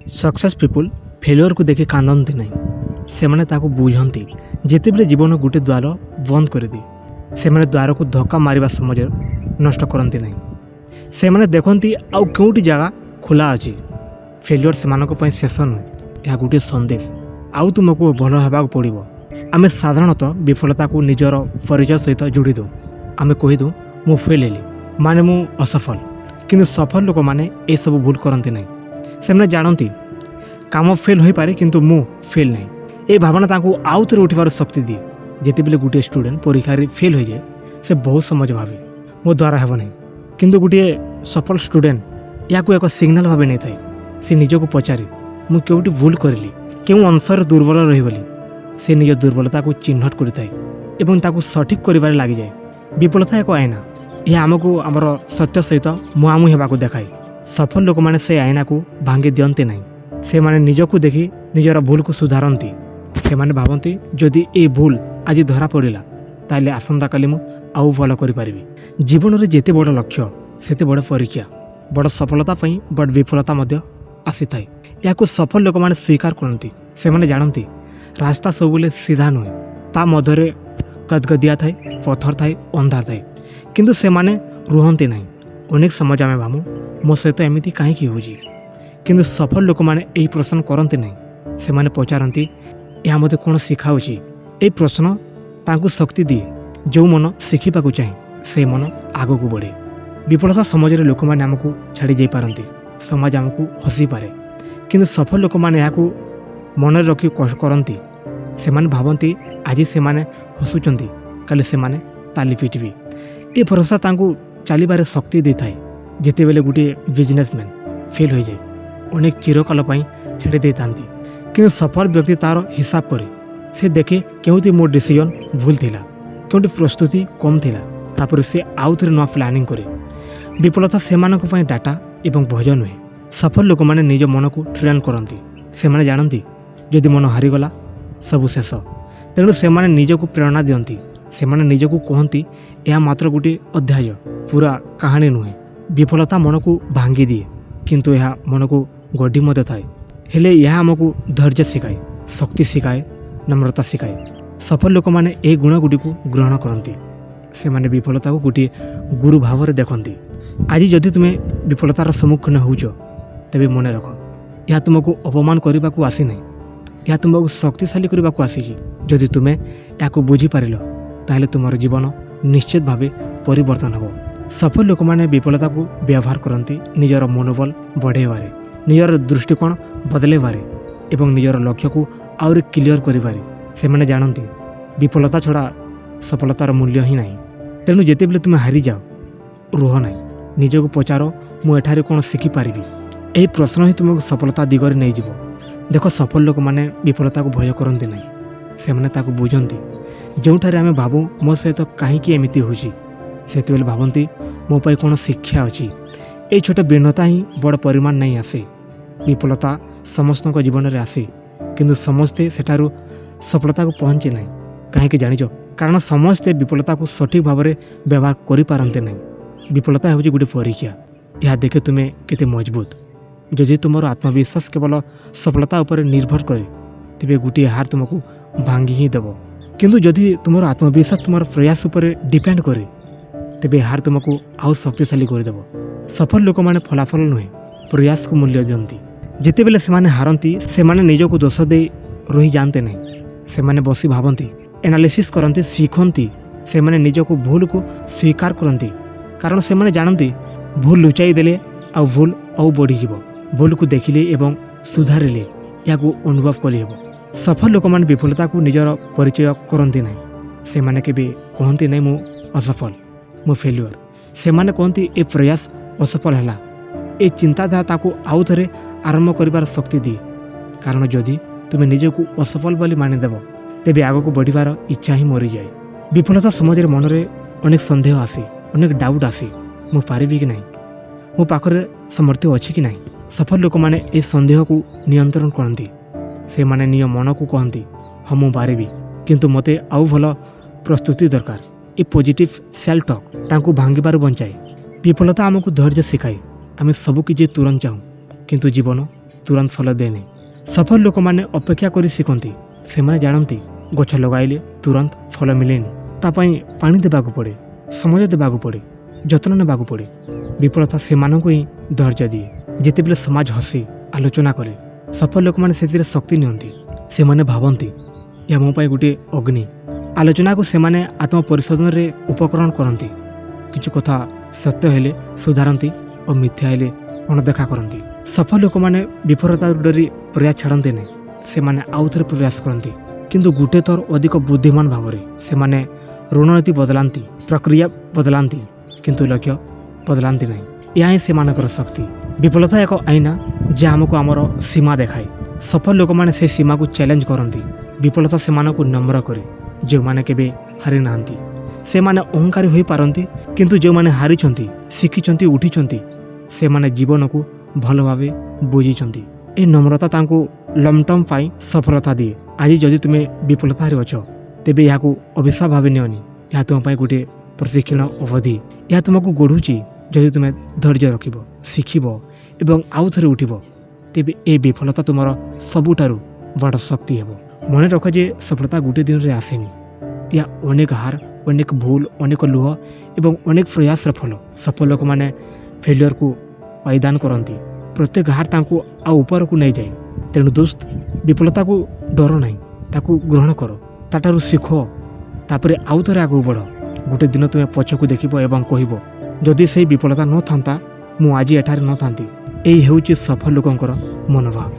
Success people failure को देखि कांदती नहीं सेमाने ताको बुझंती जेतेबेले जीवन गोटे द्वार बंद कर दिए सेमाने द्वार को धक्का मारिबा समय नष्ट करती नहीं सेमाने देखती आउ केउटी जगह खोला अच्छी फेल्योर सेमानक पई शेष नुहे यह गोटे संदेश आउ तुमको भल होबाक पड़ो। आमे साधारणतः विफलता को निजर परिचय सहित जोड़ी दो आमे कहीदू मु फेल हेली माने मु असफल किंतु सफल लोक माने ए सब भूल करती नहीं सेमाने जानती काम फेल हो पारे किंतु मु फेल नहीं ए भावना ताकू आउ थे उठिबार शक्ति दिए जितेबेले गोटे स्टूडेंट परीक्षा फेल हो जाए से बहुत समझ भावे मो द्वारा हेब नहीं किंतु गोटे सफल स्टूडेंट या एक सिग्नाल भाव नहीं थाए से निजको पचारे मु केउटी भूल करली केउ अंशर दुर्बल रही बोली से निज दुर्बलता को चिन्हट करिथाए एवं ताकू सठिक करिबार लागि जाए। विफलता एक आईना यह आमको आमर सत्य सहित मुहांमुही हेबाकू देखाए। सफल लोक माने से आईना को भांगी दियंते नहीं से माने निजको देखि निजर भूल को सुधारती से माने भावती जदि ए भूल आज धरा पड़ा ताले आसंता काली मु आउ भल करिपारिबी। जीवन रे जेते बड़ लक्ष्य सेते बड़ परीक्षा बड़ सफलता पई बड़ विफलता मध्य आसी थाए। याको सफल लोक माने स्वीकार करती से माने जानती रास्ता सबुले सीधा नुहे ता मध्य गदगदिया थाए पथर थाए अंधार थाए किंतु से माने रुहंती नहीं। अनेक समय आमे भामु मो सहित एमिति कहीं हो किंतु सफल लोक माने एही प्रश्न करती नहीं से माने पचारती यह मते कौन शिखाऊची। ए प्रश्न तांकु शक्ति दिए जो मन शिखिबाकू चाहे से मन आगो को बढ़े। विफलता समाज रे लोक माने हमकु छाड़ी जाई पारंती समाज हमकु हसी पारे किंतु सफल लोक माने याकू मन रखी कष्ट करती से माने भावती आज से माने हसुचंती काले से माने ताली पिटबी। ए भरोसा तांकु चलिबारे शक्ति दे थाए जितेबेले गोटे बिजनेसमैन फेल हो जाए अनेक चिरकाल छाड़ी दे था कि सफल व्यक्ति तार हिसाब करे से देखे क्योंकि मो डिसीजन भूल थिला क्योंकि प्रस्तुति कम थिला तापर से आउ थे नुआ प्लानिंग करे। विफलता सेमानक पई डाटा एवं भय नुहे सफल लोक माने निज मन को ट्रेन करती से माने जानती जदि मन हारीगला सबु शेष तेणु से माने निजको प्रेरणा दियंती से माने निजको कहती यह मात्र गोटे अध्याय पूरा कहानी नुहे। विफलता मन को भांगी दिए किंतु यह मन को गड्डी मध्य थाए हेले यह आमको धैर्य शिखाए शक्ति शिखाए नम्रता शिखाए। सफल लोक माने ए गुण गुडी को ग्रहण करती से माने विफलता को गोटे गुरु भाव में देखती। आज जदि तुम्हें विफलतार सम्मुखीन होउछ तेबे मन रख यह तुमको अपमान करने को आसी नहीं यह तुमको शक्तिशाली करने को आसी। जदि तुम्हें या बुझी पारिल ताहले तुमर जीवन निश्चित भावे परिवर्तन हो। सफल लोक माने विफलता को व्यवहार करती निजर मनोबल बढ़ेबारे निजर दृष्टिकोण बदलेबारे एवं निजर लक्ष्य को आउरी क्लियर करिबारे से माने जानती विफलता छड़ा सफलतार मूल्य ही नहीं। तेणु जेतेबेले तुम हारी जाओ रुह नहीं निजको पचारो मु एठारे कौन शिखिपारि यही प्रश्न ही तुमको सफलता दिगरे नहीं जीव। देख सफल लोक माने विफलता को भय करती नहीं से माने ताको बुझंती जोठारे आमे भाबू मो सहित कहीं एमिति होची सेतेबेले भावती मो पाई कौन शिक्षा अच्छी। ये छोट भिन्नता ही बड़ परिमाण नहीं आसे। विफलता समस्त जीवन में आसे किंतु समस्ते सेठारु सफलता को पहुँचे नहीं कहीं जानिच कारण समस्ते विफलता को सठिक भाव में व्यवहार करें नहीं। विफलता हूँ गोटे परीक्षा यह देखे तुम्हें केते मजबूत जदि तुम आत्मविश्वास केवल सफलता उपर निर्भर करे तेरे गोटे हार तुमको भांगी ही देव किंतु जदि तुम आत्मविश्वास तुम प्रयास उपर डिपेंड करे तेरे हार तुमको आउ शक्तिशाली करदेव। सफल लोक माने फलाफल नुहे प्रयास को मूल्य दियंती जितेबेले से माने हारंती से माने निजको दोष दे रही जानते नहीं से माने बसी भावती एनालिसिस करती शिखती से माने निजको भूल को स्वीकार करती कारण से माने जानती भूल लुचाई देले आ भूल आउ बढ़ी जीव भूल को देखिले एवं सुधारिले या अनुभव करेब। सफल लोक माने विफलता को निजर परिचय करती नहीं से माने केबे कहती नहीं मु असफल मु फेल्युअर से माने कहती ए प्रयास असफल है ए चिंताधारा ताको आउ थे आरंभ करिबार शक्ति दिए कारण जदि तुम्हें निजको असफल बोली मानिदेव तेबे आगको बढ़िबार इच्छा ही मरी जाए। विफलता समाज रे मन रे अनेक संदेह आसे अनेक डाउट आसे मु पारिबी कि नहीं मो पाखरे सामर्थ्य अच्छी कि नहीं। सफल लोक माने ए संदेह को नियंत्रण करती से माने निज मन को कहती हाँ मु पारिबी किंतु मते आउ भल प्रस्तुति दरकार। ए पॉजिटिव सेल्फ टॉक तांको भांगिबार बंचाए। विफलता आमको धैर्य शिखाए आम सबकिछि तुरंत चाहूँ किंतु जीवन ତୁରନ୍ତ ଫଳ ଦିଏନି। ସଫଳ ଲୋକମାନେ ଅପେକ୍ଷା କରି ଶିଖନ୍ତି। ସେମାନେ ଜାଣନ୍ତି ଗଛ ଲଗାଇଲେ ତୁରନ୍ତ ଫଳ ମିଳେନି। ତା ପାଇଁ ପାଣି ଦେବାକୁ ପଡ଼େ, ସମୟ ଦେବାକୁ ପଡ଼େ, ଯତ୍ନ ନେବାକୁ ପଡ଼େ। ବିଫଳତା ସେମାନଙ୍କୁ ହିଁ ଧୈର୍ଯ୍ୟ ଦିଏ। ଯେତେବେଳେ ସମାଜ ହସେ, ଆଲୋଚନା କରେ, ସଫଳ ଲୋକମାନେ ସେଥିରେ ଶକ୍ତି ନିଅନ୍ତି। ସେମାନେ ଭାବନ୍ତି ଏହା ମୋ ପାଇଁ ଗୋଟିଏ ଅଗ୍ନି। ଆଲୋଚନାକୁ ସେମାନେ ଆତ୍ମପରିଶୋଧନରେ ଉପକରଣ କରନ୍ତି। କିଛି କଥା ସତ୍ୟ ହେଲେ ସୁଧାରନ୍ତି ଓ ମିଥ୍ୟା ହେଲେ ଅଣଦେଖା କରନ୍ତି। ସଫଳ ଲୋକମାନେ ବିଫଳତା ଡରି ପ୍ରୟାସ ଛାଡ଼ନ୍ତି ନାହିଁ। ସେମାନେ ଆଉ ଥରେ ପ୍ରୟାସ କରନ୍ତି, କିନ୍ତୁ ଗୋଟେ ଥର ଅଧିକ ବୁଦ୍ଧିମାନ ଭାବରେ। ସେମାନେ ରଣନୀତି ବଦଳାନ୍ତି, ପ୍ରକ୍ରିୟା ବଦଳାନ୍ତି, କିନ୍ତୁ ଲକ୍ଷ୍ୟ ବଦଳାନ୍ତି ନାହିଁ। ଏହା ହିଁ ସେମାନଙ୍କର ଶକ୍ତି। ବିଫଳତା ଏକ ଆଇନା ଯାହା ଆମକୁ ଆମର ସୀମା ଦେଖାଏ। ସଫଳ ଲୋକମାନେ ସେ ସୀମାକୁ ଚ୍ୟାଲେଞ୍ଜ କରନ୍ତି। ବିଫଳତା ସେମାନଙ୍କୁ ନମ୍ର କରେ। ଯେଉଁମାନେ କେବେ ହାରି ନାହାନ୍ତି ସେମାନେ ଅହଙ୍କାରୀ ହୋଇପାରନ୍ତି, କିନ୍ତୁ ଯେଉଁମାନେ ହାରିଛନ୍ତି, ଶିଖିଛନ୍ତି, ଉଠିଛନ୍ତି, ସେମାନେ ଜୀବନକୁ ଭଲ ଭାବେ ବୁଝିଛନ୍ତି। ଏହି ନମ୍ରତା ତାଙ୍କୁ ଲଙ୍ଗ ଟର୍ମ ପାଇଁ ସଫଳତା ଦିଏ। ଆଜି ଯଦି ତୁମେ ବିଫଳତାରେ ଅଛ, ତେବେ ଏହାକୁ ଅଭିଶାପ ଭାବେ ନିଅନି। ଏହା ତୁମ ପାଇଁ ଗୋଟିଏ ପ୍ରଶିକ୍ଷଣ ଅବଧି। ଏହା ତୁମକୁ ଗଢ଼ୁଛି। ଯଦି ତୁମେ ଧୈର୍ଯ୍ୟ ରଖିବ, ଶିଖିବ ଏବଂ ଆଉ ଥରେ ଉଠିବ, ତେବେ ଏ ବିଫଳତା ତୁମର ସବୁଠାରୁ ବଡ଼ ଶକ୍ତି ହେବ। ମନେ ରଖ ଯେ ସଫଳତା ଗୋଟିଏ ଦିନରେ ଆସେନି। ଏହା ଅନେକ ହାର, ଅନେକ ଭୁଲ, ଅନେକ ଲୁହ ଏବଂ ଅନେକ ପ୍ରୟାସର ଫଳ। ସଫଳ ଲୋକମାନେ ଫେଲିୟରକୁ ପାଇଦାନ କରନ୍ତି। ପ୍ରତ୍ୟେକ ହାର ତାଙ୍କୁ ଆଉ ଉପରକୁ ନେଇଯାଏ। ତେଣୁ ଦୋସ୍ତ, ବିଫଳତାକୁ ଡର ନାହିଁ, ତାକୁ ଗ୍ରହଣ କର, ତାଠାରୁ ଶିଖ, ତାପରେ ଆଉ ଥରେ ଆଗକୁ ବଢ଼। ଗୋଟେ ଦିନ ତୁମେ ପଛକୁ ଦେଖିବ ଏବଂ କହିବ, ଯଦି ସେହି ବିଫଳତା ନଥାନ୍ତା ମୁଁ ଆଜି ଏଠାରେ ନଥାନ୍ତି। ଏହି ହେଉଛି ସଫଳ ଲୋକଙ୍କର ମନୋଭାବ।